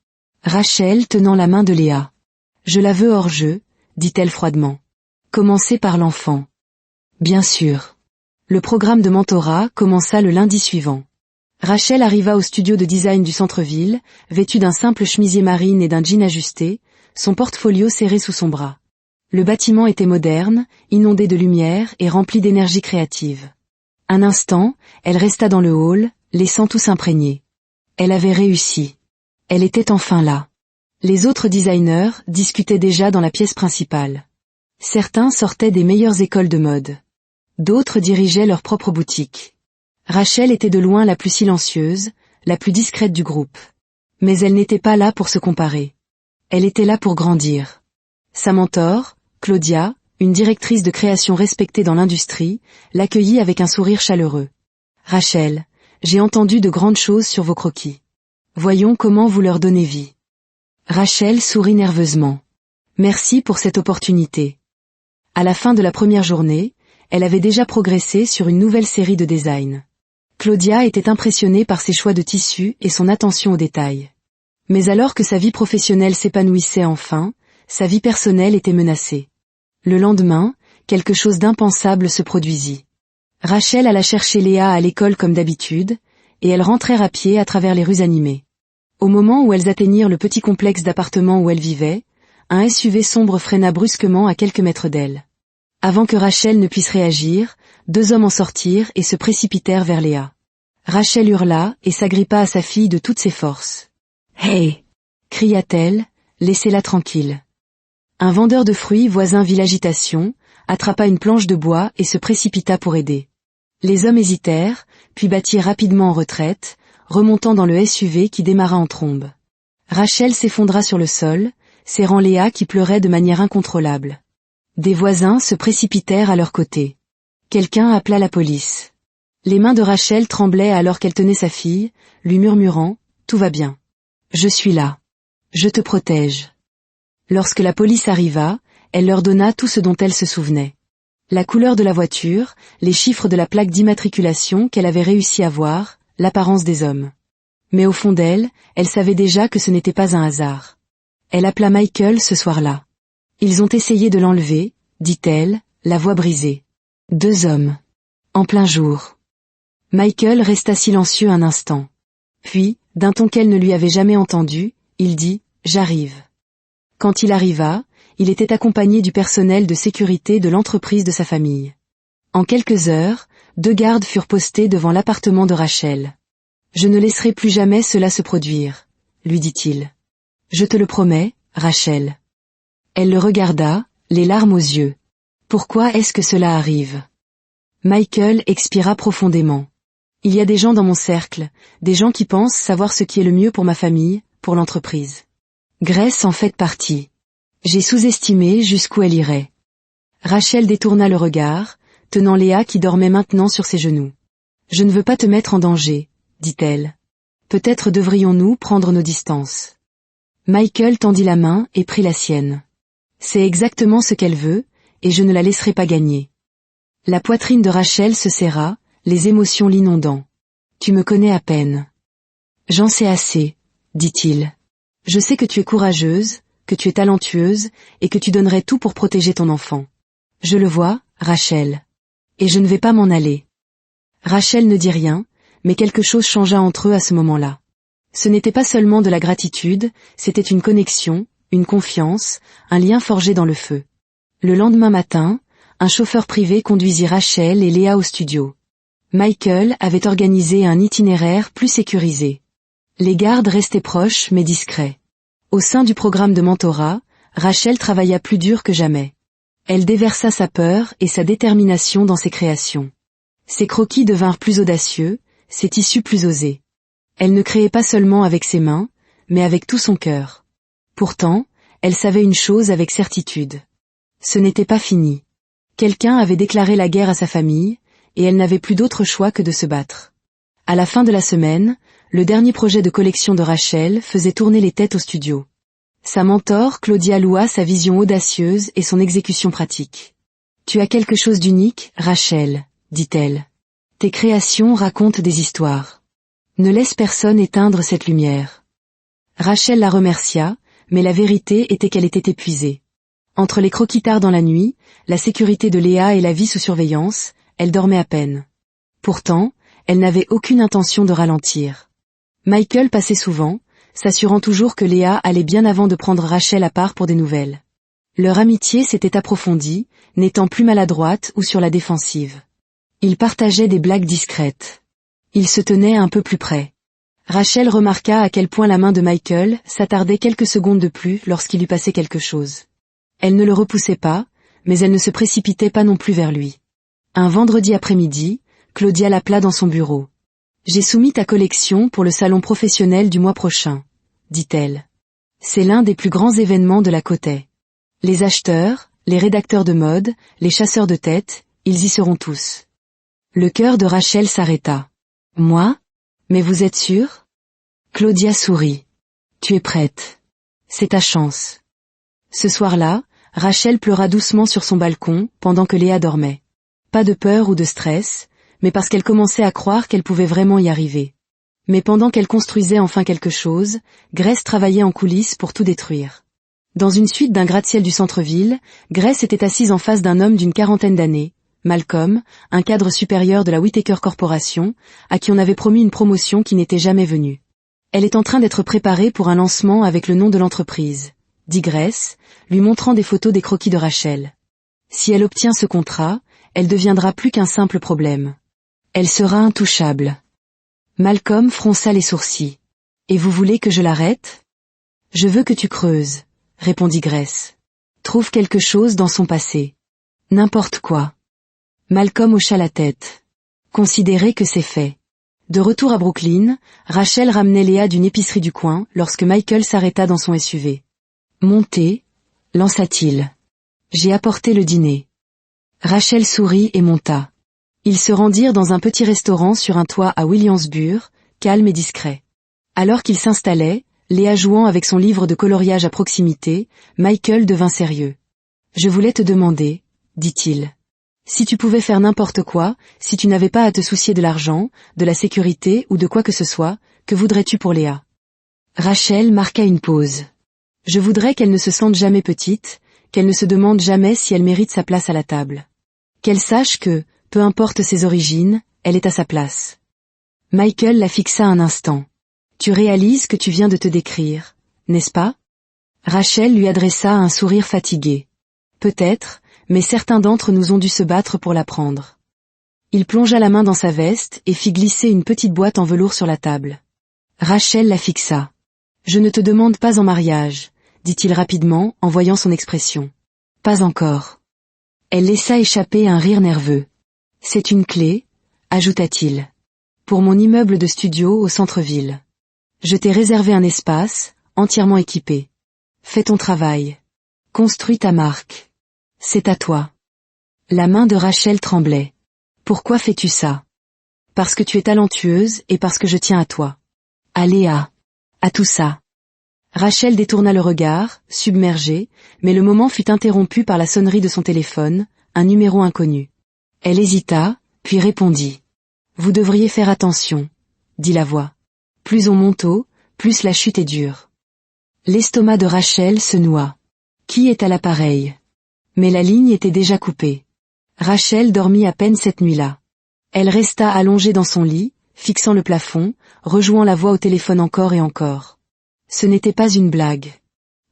Rachel tenant la main de Léa. « Je la veux hors jeu, » dit-elle froidement. « Commencez par l'enfant. » Bien sûr. Le programme de mentorat commença le lundi suivant. Rachel arriva au studio de design du centre-ville, vêtue d'un simple chemisier marine et d'un jean ajusté, son portfolio serré sous son bras. Le bâtiment était moderne, inondé de lumière et rempli d'énergie créative. Un instant, elle resta dans le hall, laissant tout s'imprégner. Elle avait réussi. Elle était enfin là. Les autres designers discutaient déjà dans la pièce principale. Certains sortaient des meilleures écoles de mode. D'autres dirigeaient leur propre boutique. Rachel était de loin la plus silencieuse, la plus discrète du groupe. Mais elle n'était pas là pour se comparer. Elle était là pour grandir. Sa mentor, Claudia, une directrice de création respectée dans l'industrie, l'accueillit avec un sourire chaleureux. « Rachel, j'ai entendu de grandes choses sur vos croquis. Voyons comment vous leur donnez vie. » Rachel sourit nerveusement. « Merci pour cette opportunité. » À la fin de la première journée, elle avait déjà progressé sur une nouvelle série de designs. Claudia était impressionnée par ses choix de tissus et son attention aux détails. Mais alors que sa vie professionnelle s'épanouissait enfin, sa vie personnelle était menacée. Le lendemain, quelque chose d'impensable se produisit. Rachel alla chercher Léa à l'école comme d'habitude, et elles rentrèrent à pied à travers les rues animées. Au moment où elles atteignirent le petit complexe d'appartements où elles vivaient, un SUV sombre freina brusquement à quelques mètres d'elles. Avant que Rachel ne puisse réagir, 2 hommes en sortirent et se précipitèrent vers Léa. Rachel hurla et s'agrippa à sa fille de toutes ses forces. « Hey !» cria-t-elle, « laissez-la tranquille. » Un vendeur de fruits voisin vit l'agitation, attrapa une planche de bois et se précipita pour aider. Les hommes hésitèrent, puis battirent rapidement en retraite, remontant dans le SUV qui démarra en trombe. Rachel s'effondra sur le sol, serrant Léa qui pleurait de manière incontrôlable. Des voisins se précipitèrent à leur côté. Quelqu'un appela la police. Les mains de Rachel tremblaient alors qu'elle tenait sa fille, lui murmurant « Tout va bien. Je suis là. Je te protège. » Lorsque la police arriva, elle leur donna tout ce dont elle se souvenait. La couleur de la voiture, les chiffres de la plaque d'immatriculation qu'elle avait réussi à voir, l'apparence des hommes. Mais au fond d'elle, elle savait déjà que ce n'était pas un hasard. Elle appela Michael ce soir-là. Ils ont essayé de l'enlever, dit-elle, la voix brisée. 2 hommes. En plein jour. Michael resta silencieux un instant. Puis, d'un ton qu'elle ne lui avait jamais entendu, il dit « J'arrive ». Quand il arriva, il était accompagné du personnel de sécurité de l'entreprise de sa famille. En quelques heures, 2 gardes furent postés devant l'appartement de Rachel. « Je ne laisserai plus jamais cela se produire », lui dit-il. « Je te le promets, Rachel. » Elle le regarda, les larmes aux yeux. « Pourquoi est-ce que cela arrive ?» Michael expira profondément. « Il y a des gens dans mon cercle, des gens qui pensent savoir ce qui est le mieux pour ma famille, pour l'entreprise. Grace en fait partie. J'ai sous-estimé jusqu'où elle irait. » Rachel détourna le regard, tenant Léa qui dormait maintenant sur ses genoux. « Je ne veux pas te mettre en danger, » dit-elle. « Peut-être devrions-nous prendre nos distances. » Michael tendit la main et prit la sienne. « C'est exactement ce qu'elle veut, et je ne la laisserai pas gagner. » La poitrine de Rachel se serra, les émotions l'inondant. « Tu me connais à peine. »« J'en sais assez, » dit-il. « Je sais que tu es courageuse, que tu es talentueuse, et que tu donnerais tout pour protéger ton enfant. Je le vois, Rachel. Et je ne vais pas m'en aller. » Rachel ne dit rien, mais quelque chose changea entre eux à ce moment-là. Ce n'était pas seulement de la gratitude, c'était une connexion, une confiance, un lien forgé dans le feu. Le lendemain matin, un chauffeur privé conduisit Rachel et Léa au studio. Michael avait organisé un itinéraire plus sécurisé. Les gardes restaient proches mais discrets. Au sein du programme de mentorat, Rachel travailla plus dur que jamais. Elle déversa sa peur et sa détermination dans ses créations. Ses croquis devinrent plus audacieux, ses tissus plus osés. Elle ne créait pas seulement avec ses mains, mais avec tout son cœur. Pourtant, elle savait une chose avec certitude. Ce n'était pas fini. Quelqu'un avait déclaré la guerre à sa famille, et elle n'avait plus d'autre choix que de se battre. À la fin de la semaine, le dernier projet de collection de Rachel faisait tourner les têtes au studio. Sa mentor, Claudia, loua sa vision audacieuse et son exécution pratique. « Tu as quelque chose d'unique, Rachel, » dit-elle. « Tes créations racontent des histoires. Ne laisse personne éteindre cette lumière. » Rachel la remercia, mais la vérité était qu'elle était épuisée. Entre les croquis tard dans la nuit, la sécurité de Léa et la vie sous surveillance, elle dormait à peine. Pourtant, elle n'avait aucune intention de ralentir. Michael passait souvent, s'assurant toujours que Léa allait bien avant de prendre Rachel à part pour des nouvelles. Leur amitié s'était approfondie, n'étant plus maladroite ou sur la défensive. Ils partageaient des blagues discrètes. Ils se tenaient un peu plus près. Rachel remarqua à quel point la main de Michael s'attardait quelques secondes de plus lorsqu'il lui passait quelque chose. Elle ne le repoussait pas, mais elle ne se précipitait pas non plus vers lui. Un vendredi après-midi, Claudia l'appela dans son bureau. « J'ai soumis ta collection pour le salon professionnel du mois prochain, » dit-elle. « C'est l'un des plus grands événements de la Côte. Les acheteurs, les rédacteurs de mode, les chasseurs de tête, ils y seront tous. » Le cœur de Rachel s'arrêta. « Moi ? Mais vous êtes sûre ? » Claudia sourit. « Tu es prête. C'est ta chance. » Ce soir-là, Rachel pleura doucement sur son balcon pendant que Léa dormait. Pas de peur ou de stress, mais parce qu'elle commençait à croire qu'elle pouvait vraiment y arriver. Mais pendant qu'elle construisait enfin quelque chose, Grace travaillait en coulisses pour tout détruire. Dans une suite d'un gratte-ciel du centre-ville, Grace était assise en face d'un homme d'une quarantaine d'années, Malcolm, un cadre supérieur de la Whittaker Corporation, à qui on avait promis une promotion qui n'était jamais venue. Elle est en train d'être préparée pour un lancement avec le nom de l'entreprise, dit Grace, lui montrant des photos des croquis de Rachel. Si elle obtient ce contrat, elle deviendra plus qu'un simple problème. Elle sera intouchable. Malcolm fronça les sourcils. « Et vous voulez que je l'arrête ? » « Je veux que tu creuses, » répondit Grace. « Trouve quelque chose dans son passé. N'importe quoi. » Malcolm hocha la tête. « Considérez que c'est fait. » De retour à Brooklyn, Rachel ramenait Léa d'une épicerie du coin lorsque Michael s'arrêta dans son SUV. « Montez, » lança-t-il. « J'ai apporté le dîner. » Rachel sourit et monta. Ils se rendirent dans un petit restaurant sur un toit à Williamsburg, calme et discret. Alors qu'ils s'installaient, Léa jouant avec son livre de coloriage à proximité, Michael devint sérieux. « Je voulais te demander, » dit-il. « Si tu pouvais faire n'importe quoi, si tu n'avais pas à te soucier de l'argent, de la sécurité ou de quoi que ce soit, que voudrais-tu pour Léa ?» Rachel marqua une pause. « Je voudrais qu'elle ne se sente jamais petite, qu'elle ne se demande jamais si elle mérite sa place à la table. Qu'elle sache que, peu importe ses origines, elle est à sa place. » Michael la fixa un instant. « Tu réalises que tu viens de te décrire, n'est-ce pas ?» Rachel lui adressa un sourire fatigué. « Peut-être, mais certains d'entre nous ont dû se battre pour l'apprendre. » Il plongea la main dans sa veste et fit glisser une petite boîte en velours sur la table. Rachel la fixa. « Je ne te demande pas en mariage, » dit-il rapidement en voyant son expression. « Pas encore. » Elle laissa échapper un rire nerveux. « C'est une clé, » ajouta-t-il. « Pour mon immeuble de studio au centre-ville. Je t'ai réservé un espace, entièrement équipé. Fais ton travail. Construis ta marque. C'est à toi. » La main de Rachel tremblait. « Pourquoi fais-tu ça ? » « Parce que tu es talentueuse et parce que je tiens à toi. À Léa. À tout ça. » Rachel détourna le regard, submergée, mais le moment fut interrompu par la sonnerie de son téléphone, un numéro inconnu. Elle hésita, puis répondit. « Vous devriez faire attention, » dit la voix. « Plus on monte haut, plus la chute est dure. » L'estomac de Rachel se noua. Qui est à l'appareil ? Mais la ligne était déjà coupée. Rachel dormit à peine cette nuit-là. Elle resta allongée dans son lit, fixant le plafond, rejouant la voix au téléphone encore et encore. Ce n'était pas une blague.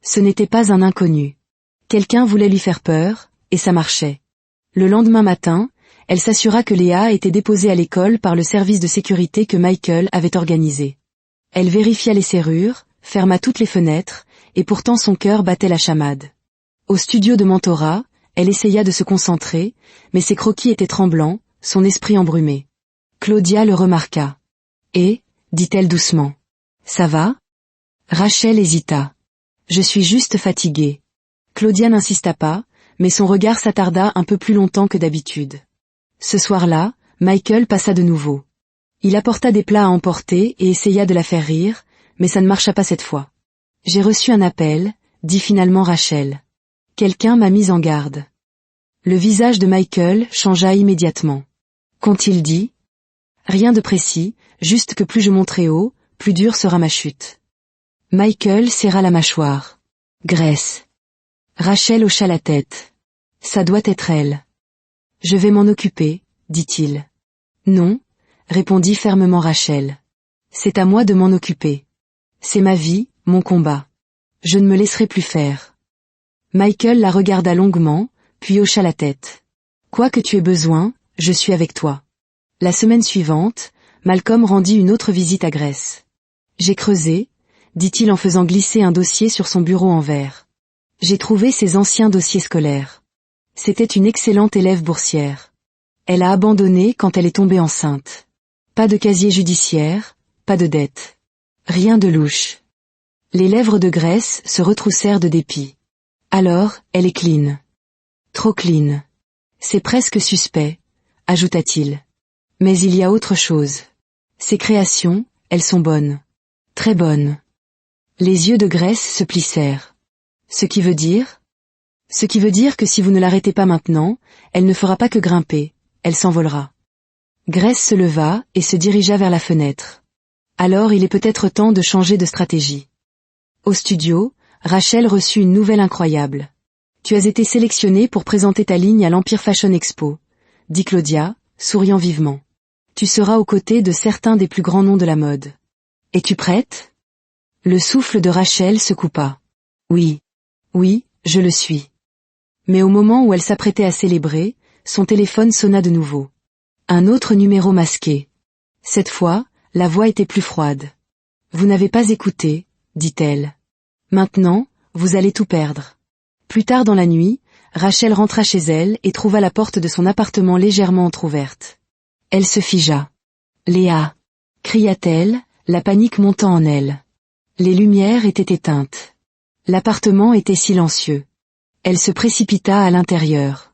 Ce n'était pas un inconnu. Quelqu'un voulait lui faire peur, et ça marchait. Le lendemain matin, elle s'assura que Léa était déposée à l'école par le service de sécurité que Michael avait organisé. Elle vérifia les serrures, ferma toutes les fenêtres, et pourtant son cœur battait la chamade. Au studio de mentorat, elle essaya de se concentrer, mais ses croquis étaient tremblants, son esprit embrumé. Claudia le remarqua. « Et » dit-elle doucement. « Ça va ?» Rachel hésita. « Je suis juste fatiguée. » Claudia n'insista pas, mais son regard s'attarda un peu plus longtemps que d'habitude. Ce soir-là, Michael passa de nouveau. Il apporta des plats à emporter et essaya de la faire rire, mais ça ne marcha pas cette fois. « J'ai reçu un appel » dit finalement Rachel. « Quelqu'un m'a mise en garde. » Le visage de Michael changea immédiatement. Qu'ont-ils dit ? Rien de précis, juste que plus je monterai haut, plus dure sera ma chute. Michael serra la mâchoire. Grace. Rachel hocha la tête. Ça doit être elle. Je vais m'en occuper, dit-il. Non, répondit fermement Rachel. C'est à moi de m'en occuper. C'est ma vie, mon combat. Je ne me laisserai plus faire. Michael la regarda longuement, puis hocha la tête. Quoi que tu aies besoin, je suis avec toi. La semaine suivante, Malcolm rendit une autre visite à Grace. J'ai creusé, dit-il en faisant glisser un dossier sur son bureau en verre. J'ai trouvé ses anciens dossiers scolaires. C'était une excellente élève boursière. Elle a abandonné quand elle est tombée enceinte. Pas de casier judiciaire, pas de dette. Rien de louche. Les lèvres de Grace se retroussèrent de dépit. Alors, elle est clean. Trop clean. C'est presque suspect, ajouta-t-il. Mais il y a autre chose. Ses créations, elles sont bonnes. Très bonnes. Les yeux de Grace se plissèrent. Ce qui veut dire? Ce qui veut dire que si vous ne l'arrêtez pas maintenant, elle ne fera pas que grimper, elle s'envolera. Grace se leva et se dirigea vers la fenêtre. Alors il est peut-être temps de changer de stratégie. Au studio, Rachel reçut une nouvelle incroyable. Tu as été sélectionnée pour présenter ta ligne à l'Empire Fashion Expo, dit Claudia, souriant vivement. Tu seras aux côtés de certains des plus grands noms de la mode. Es-tu prête? Le souffle de Rachel se coupa. Oui. Oui, je le suis. Mais au moment où elle s'apprêtait à célébrer, son téléphone sonna de nouveau. Un autre numéro masqué. Cette fois, la voix était plus froide. Vous n'avez pas écouté, dit-elle. Maintenant, vous allez tout perdre. Plus tard dans la nuit, Rachel rentra chez elle et trouva la porte de son appartement légèrement entr'ouverte. Elle se figea. Léa, cria-t-elle, la panique montant en elle. Les lumières étaient éteintes. L'appartement était silencieux. Elle se précipita à l'intérieur.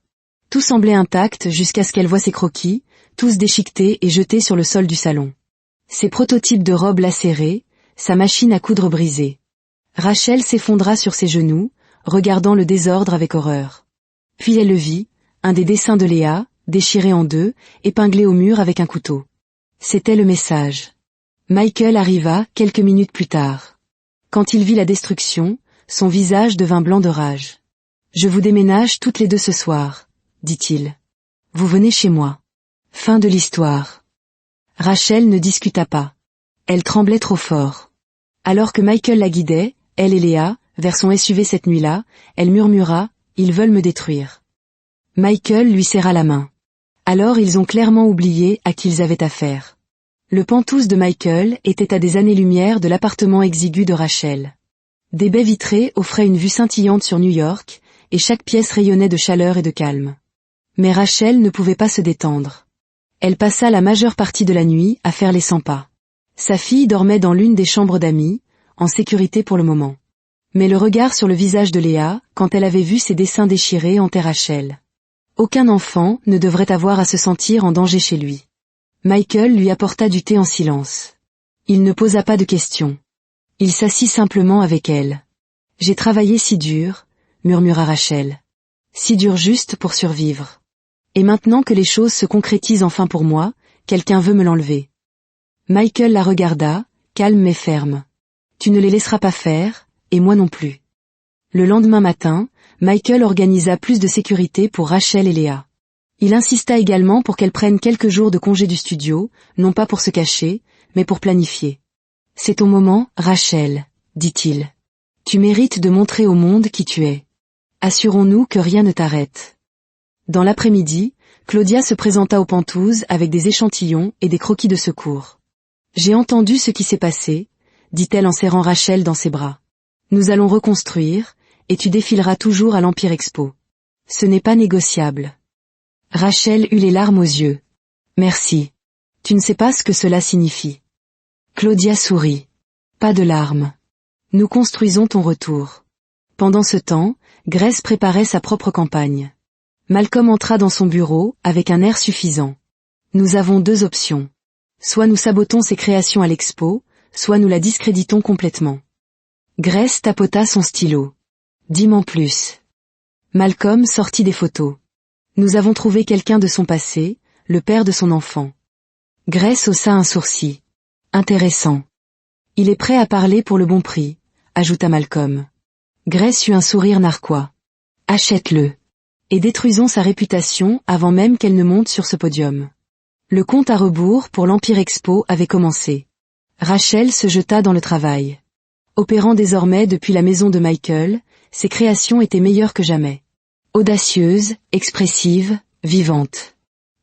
Tout semblait intact jusqu'à ce qu'elle voie ses croquis, tous déchiquetés et jetés sur le sol du salon. Ses prototypes de robes lacérées, sa machine à coudre brisée. Rachel s'effondra sur ses genoux, regardant le désordre avec horreur. Puis elle le vit, un des dessins de Léa, déchiré en deux, épinglé au mur avec un couteau. C'était le message. Michael arriva quelques minutes plus tard. Quand il vit la destruction, son visage devint blanc de rage. « Je vous déménage toutes les deux ce soir, » dit-il. « Vous venez chez moi. » Fin de l'histoire. Rachel ne discuta pas. Elle tremblait trop fort. Alors que Michael la guidait, elle et Léa, vers son SUV cette nuit-là, elle murmura « Ils veulent me détruire ». Michael lui serra la main. Alors ils ont clairement oublié à qui ils avaient affaire. Le penthouse de Michael était à des années-lumière de l'appartement exigu de Rachel. Des baies vitrées offraient une vue scintillante sur New York, et chaque pièce rayonnait de chaleur et de calme. Mais Rachel ne pouvait pas se détendre. Elle passa la majeure partie de la nuit à faire les 100 pas. Sa fille dormait dans l'une des chambres d'amis, en sécurité pour le moment. Mais le regard sur le visage de Léa, quand elle avait vu ses dessins déchirés, hantait Rachel. Aucun enfant ne devrait avoir à se sentir en danger chez lui. Michael lui apporta du thé en silence. Il ne posa pas de questions. Il s'assit simplement avec elle. « J'ai travaillé si dur, » murmura Rachel. « Si dur juste pour survivre. Et maintenant que les choses se concrétisent enfin pour moi, quelqu'un veut me l'enlever. » Michael la regarda, calme mais ferme. « Tu ne les laisseras pas faire, et moi non plus. » Le lendemain matin, Michael organisa plus de sécurité pour Rachel et Léa. Il insista également pour qu'elles prennent quelques jours de congé du studio, non pas pour se cacher, mais pour planifier. « C'est ton moment, Rachel, » dit-il. « Tu mérites de montrer au monde qui tu es. Assurons-nous que rien ne t'arrête. » Dans l'après-midi, Claudia se présenta aux pentouses avec des échantillons et des croquis de secours. « J'ai entendu ce qui s'est passé, » dit-elle en serrant Rachel dans ses bras. « Nous allons reconstruire, et tu défileras toujours à l'Empire Expo. Ce n'est pas négociable. » Rachel eut les larmes aux yeux. « Merci. Tu ne sais pas ce que cela signifie. » Claudia sourit. « Pas de larmes. Nous construisons ton retour. » Pendant ce temps, Grace préparait sa propre campagne. Malcolm entra dans son bureau avec un air suffisant. « Nous avons deux options. Soit nous sabotons ses créations à l'expo, soit nous la discréditons complètement. » Grace tapota son stylo. « Dis-m'en plus. » Malcolm sortit des photos. « Nous avons trouvé quelqu'un de son passé, le père de son enfant. » Grace haussa un sourcil. « Intéressant. Il est prêt à parler pour le bon prix, » ajouta Malcolm. Grace eut un sourire narquois. « Achète-le. Et détruisons sa réputation avant même qu'elle ne monte sur ce podium. » Le compte à rebours pour l'Empire Expo avait commencé. Rachel se jeta dans le travail. Opérant désormais depuis la maison de Michael, ses créations étaient meilleures que jamais. Audacieuses, expressives, vivantes.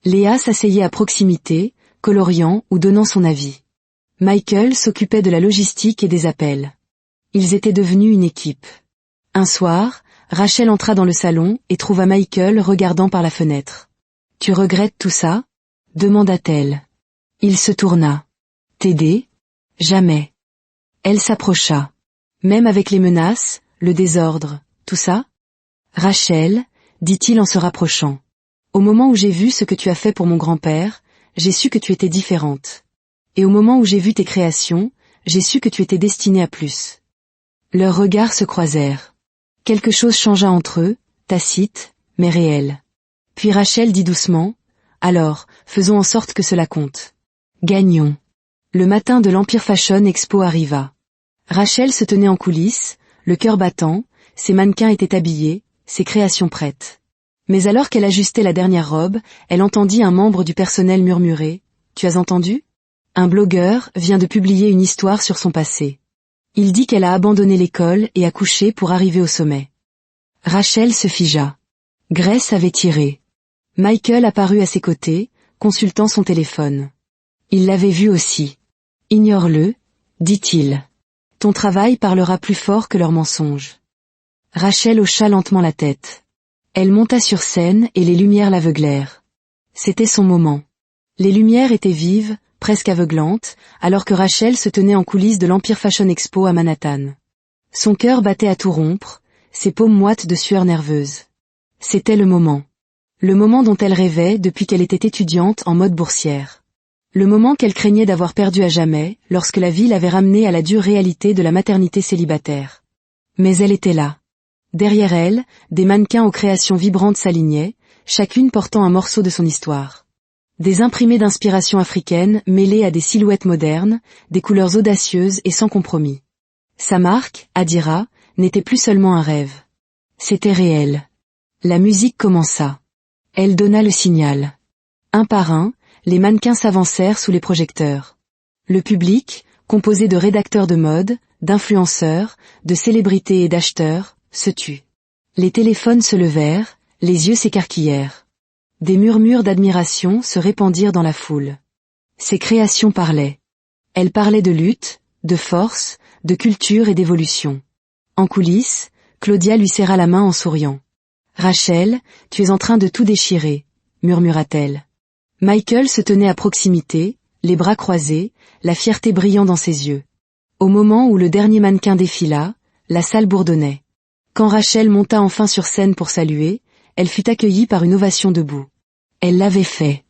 Léa s'asseyait à proximité, coloriant ou donnant son avis. Michael s'occupait de la logistique et des appels. Ils étaient devenus une équipe. Un soir, Rachel entra dans le salon et trouva Michael regardant par la fenêtre. Tu regrettes tout ça? Demanda-t-elle. Il se tourna. T'aider? Jamais. Elle s'approcha. Même avec les menaces, le désordre, tout ça? Rachel, dit-il en se rapprochant. Au moment où j'ai vu ce que tu as fait pour mon grand-père, j'ai su que tu étais différente. Et au moment où j'ai vu tes créations, j'ai su que tu étais destinée à plus. Leurs regards se croisèrent. Quelque chose changea entre eux, tacite, mais réel. Puis Rachel dit doucement, « Alors, faisons en sorte que cela compte. Gagnons. » Le matin de l'Empire Fashion Expo arriva. Rachel se tenait en coulisses, le cœur battant, ses mannequins étaient habillés, ses créations prêtes. Mais alors qu'elle ajustait la dernière robe, elle entendit un membre du personnel murmurer, « Tu as entendu? Un blogueur vient de publier une histoire sur son passé. Il dit qu'elle a abandonné l'école et a couché pour arriver au sommet. » Rachel se figea. Grace avait tiré. Michael apparut à ses côtés, consultant son téléphone. Il l'avait vu aussi. « Ignore-le, dit-il. Ton travail parlera plus fort que leurs mensonges. » Rachel hocha lentement la tête. Elle monta sur scène et les lumières l'aveuglèrent. C'était son moment. Les lumières étaient vives, presque aveuglantes, alors que Rachel se tenait en coulisses de l'Empire Fashion Expo à Manhattan. Son cœur battait à tout rompre, ses paumes moites de sueur nerveuse. C'était le moment. Le moment dont elle rêvait depuis qu'elle était étudiante en mode boursière. Le moment qu'elle craignait d'avoir perdu à jamais, lorsque la vie l'avait ramenée à la dure réalité de la maternité célibataire. Mais elle était là. Derrière elle, des mannequins aux créations vibrantes s'alignaient, chacune portant un morceau de son histoire. Des imprimés d'inspiration africaine mêlés à des silhouettes modernes, des couleurs audacieuses et sans compromis. Sa marque, Adira, n'était plus seulement un rêve. C'était réel. La musique commença. Elle donna le signal. Un par un, les mannequins s'avancèrent sous les projecteurs. Le public, composé de rédacteurs de mode, d'influenceurs, de célébrités et d'acheteurs, se tut. Les téléphones se levèrent, les yeux s'écarquillèrent. Des murmures d'admiration se répandirent dans la foule. Ces créations parlaient. Elles parlaient de lutte, de force, de culture et d'évolution. En coulisses, Claudia lui serra la main en souriant. « Rachel, tu es en train de tout déchirer, » murmura-t-elle. Michael se tenait à proximité, les bras croisés, la fierté brillant dans ses yeux. Au moment où le dernier mannequin défila, la salle bourdonnait. Quand Rachel monta enfin sur scène pour saluer, elle fut accueillie par une ovation debout. Elle l'avait fait.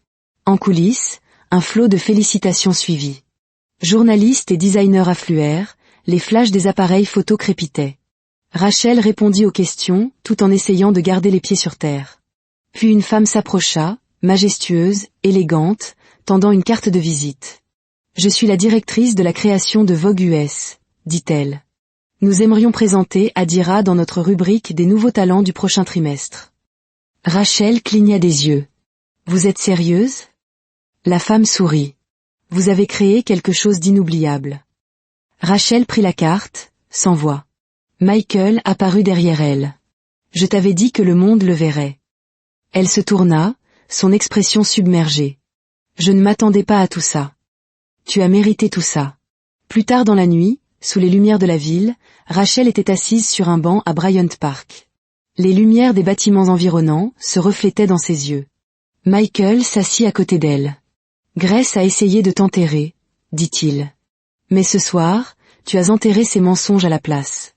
En coulisses, un flot de félicitations suivit. Journalistes et designers affluèrent, les flashs des appareils photo crépitaient. Rachel répondit aux questions, tout en essayant de garder les pieds sur terre. Puis une femme s'approcha, majestueuse, élégante, tendant une carte de visite. « Je suis la directrice de la création de Vogue US, » dit-elle. « Nous aimerions présenter Adira dans notre rubrique des nouveaux talents du prochain trimestre. » Rachel cligna des yeux. « Vous êtes sérieuse ?» La femme sourit. « Vous avez créé quelque chose d'inoubliable. » Rachel prit la carte, sans voix. Michael apparut derrière elle. « Je t'avais dit que le monde le verrait. » Elle se tourna, son expression submergée. « Je ne m'attendais pas à tout ça. Tu as mérité tout ça. » Plus tard dans la nuit, sous les lumières de la ville, Rachel était assise sur un banc à Bryant Park. Les lumières des bâtiments environnants se reflétaient dans ses yeux. Michael s'assit à côté d'elle. « Grace a essayé de t'enterrer, » dit-il. « Mais ce soir, tu as enterré ses mensonges à la place. »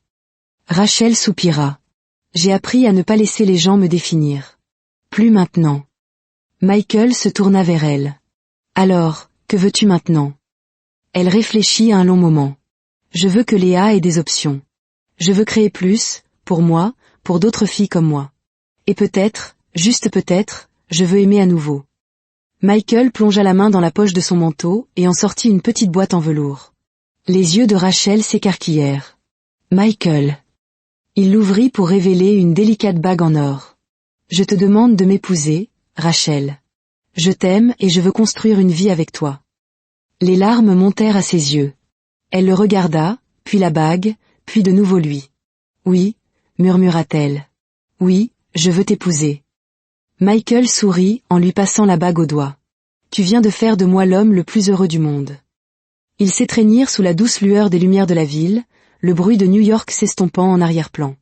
Rachel soupira. « J'ai appris à ne pas laisser les gens me définir. Plus maintenant. » Michael se tourna vers elle. « Alors, que veux-tu maintenant ?» Elle réfléchit à un long moment. « Je veux que Léa ait des options. Je veux créer plus, pour moi, pour d'autres filles comme moi. Et peut-être, juste peut-être, je veux aimer à nouveau. » Michael plongea la main dans la poche de son manteau et en sortit une petite boîte en velours. Les yeux de Rachel s'écarquillèrent. « Michael. » Il l'ouvrit pour révéler une délicate bague en or. « Je te demande de m'épouser, Rachel. Je t'aime et je veux construire une vie avec toi. » Les larmes montèrent à ses yeux. Elle le regarda, puis la bague, puis de nouveau lui. « Oui, » murmura-t-elle. « Oui, je veux t'épouser. » Michael sourit en lui passant la bague au doigt. « Tu viens de faire de moi l'homme le plus heureux du monde. » Ils s'étreignirent sous la douce lueur des lumières de la ville, le bruit de New York s'estompant en arrière-plan.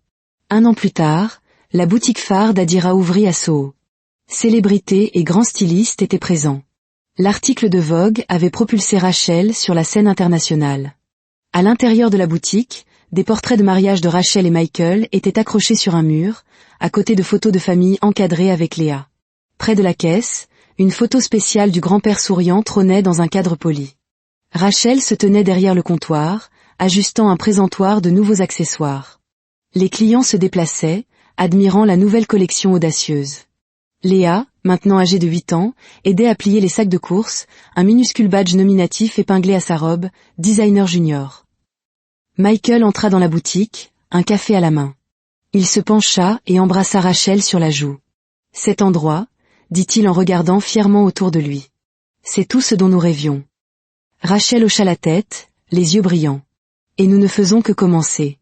1 an plus tard, la boutique phare d'Adira ouvrit à Soho. Célébrités et grands stylistes étaient présents. L'article de Vogue avait propulsé Rachel sur la scène internationale. À l'intérieur de la boutique, des portraits de mariage de Rachel et Michael étaient accrochés sur un mur, à côté de photos de famille encadrées avec Léa. Près de la caisse, une photo spéciale du grand-père souriant trônait dans un cadre poli. Rachel se tenait derrière le comptoir, ajustant un présentoir de nouveaux accessoires. Les clients se déplaçaient, admirant la nouvelle collection audacieuse. Léa, maintenant âgée de 8 ans, aidait à plier les sacs de course, un minuscule badge nominatif épinglé à sa robe, designer junior. Michael entra dans la boutique, un café à la main. Il se pencha et embrassa Rachel sur la joue. « Cet endroit, » dit-il en regardant fièrement autour de lui. « C'est tout ce dont nous rêvions. » Rachel hocha la tête, les yeux brillants. « Et nous ne faisons que commencer. »